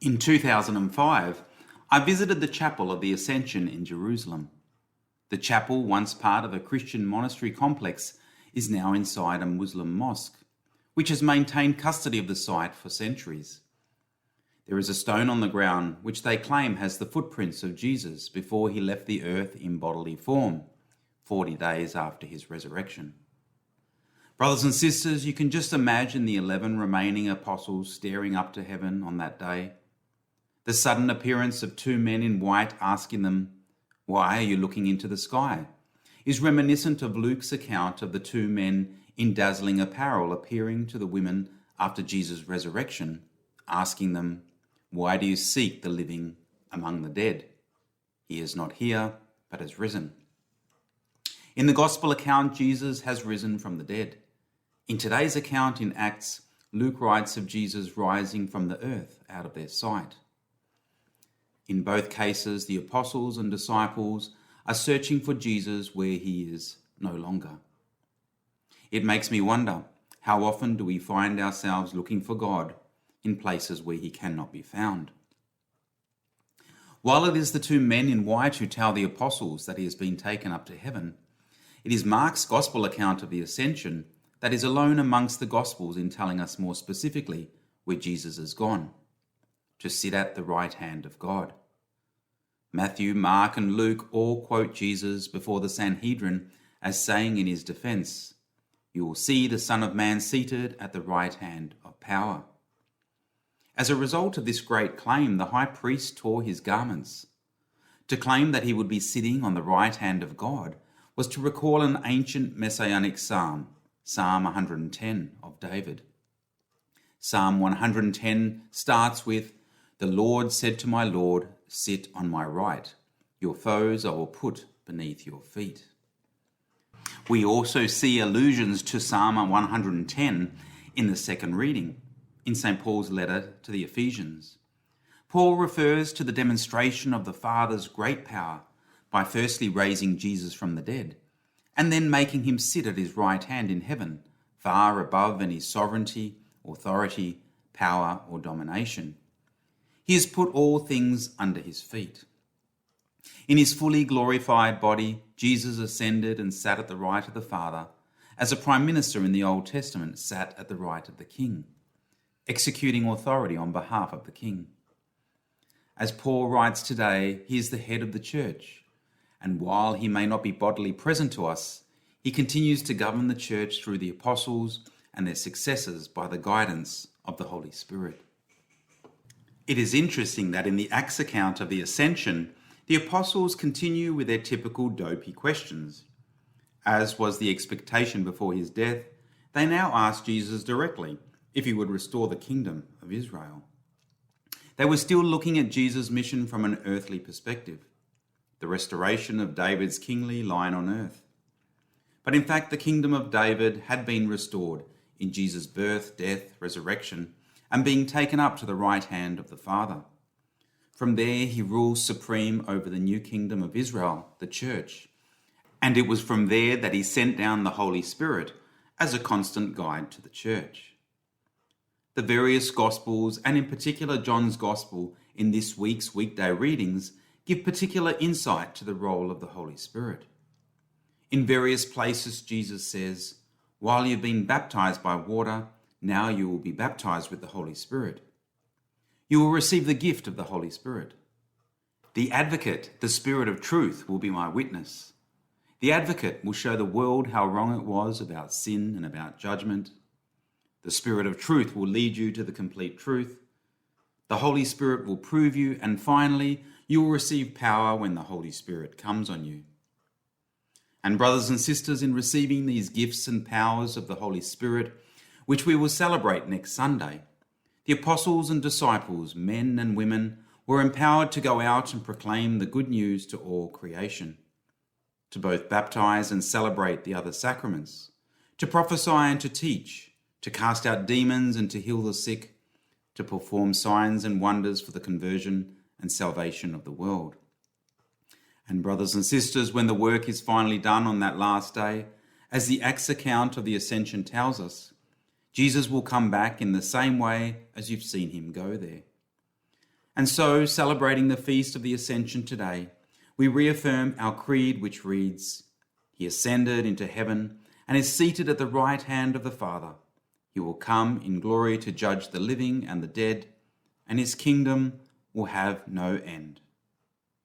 In 2005, I visited the chapel of the Ascension in Jerusalem. The chapel, once part of a Christian monastery complex, is now inside a Muslim mosque, which has maintained custody of the site for centuries. There is a stone on the ground which they claim has the footprints of Jesus before he left the earth in bodily form, 40 days after his resurrection. Brothers and sisters, you can just imagine the 11 remaining apostles staring up to heaven on that day. The sudden appearance of two men in white asking them, "Why are you looking into the sky?" is reminiscent of Luke's account of the two men in dazzling apparel appearing to the women after Jesus' resurrection, asking them, "Why do you seek the living among the dead? He is not here, but has risen." In the Gospel account, Jesus has risen from the dead. In today's account in Acts, Luke writes of Jesus rising from the earth out of their sight. In both cases, the apostles and disciples are searching for Jesus where he is no longer. It makes me wonder, how often do we find ourselves looking for God in places where he cannot be found? While it is the two men in white who tell the apostles that he has been taken up to heaven, it is Mark's Gospel account of the Ascension that is alone amongst the Gospels in telling us more specifically where Jesus has gone, to sit at the right hand of God. Matthew, Mark, and Luke all quote Jesus before the Sanhedrin as saying in his defense, "You will see the Son of Man seated at the right hand of power." As a result of this great claim, the high priest tore his garments. To claim that he would be sitting on the right hand of God was to recall an ancient messianic psalm, Psalm 110 of David. Psalm 110 starts with, "The Lord said to my Lord, sit on my right. Your foes I will put beneath your feet." We also see allusions to Psalm 110 in the second reading, in St. Paul's letter to the Ephesians. Paul refers to the demonstration of the Father's great power by firstly raising Jesus from the dead, and then making him sit at his right hand in heaven, far above any sovereignty, authority, power, or domination. He has put all things under his feet. In his fully glorified body, Jesus ascended and sat at the right of the Father, as a prime minister in the Old Testament sat at the right of the king, executing authority on behalf of the king. As Paul writes today, he is the head of the church, and while he may not be bodily present to us, he continues to govern the church through the apostles and their successors by the guidance of the Holy Spirit. It is interesting that in the Acts account of the Ascension, the apostles continue with their typical dopey questions. As was the expectation before his death, they now ask Jesus directly if he would restore the kingdom of Israel. They were still looking at Jesus' mission from an earthly perspective, the restoration of David's kingly line on earth. But in fact, the kingdom of David had been restored in Jesus' birth, death, resurrection, and being taken up to the right hand of the Father. From there, he rules supreme over the new kingdom of Israel, the church. And it was from there that he sent down the Holy Spirit as a constant guide to the church. The various Gospels, and in particular John's Gospel in this week's weekday readings, give particular insight to the role of the Holy Spirit. In various places, Jesus says, "While you've been baptized by water, now you will be baptized with the Holy Spirit. You will receive the gift of the Holy Spirit. The Advocate, the Spirit of truth, will be my witness. The Advocate will show the world how wrong it was about sin and about judgment. The Spirit of truth will lead you to the complete truth. The Holy Spirit will prove you, and finally, you will receive power when the Holy Spirit comes on you." And brothers and sisters, in receiving these gifts and powers of the Holy Spirit, which we will celebrate next Sunday, the apostles and disciples, men and women, were empowered to go out and proclaim the good news to all creation, to both baptize and celebrate the other sacraments, to prophesy and to teach, to cast out demons and to heal the sick, to perform signs and wonders for the conversion and salvation of the world. And brothers and sisters, when the work is finally done on that last day, as the Acts account of the Ascension tells us, Jesus will come back in the same way as you've seen him go there. And so, celebrating the feast of the Ascension today, we reaffirm our creed, which reads, He ascended into heaven and is seated at the right hand of the Father. He will come in glory to judge the living and the dead, and his kingdom will have no end.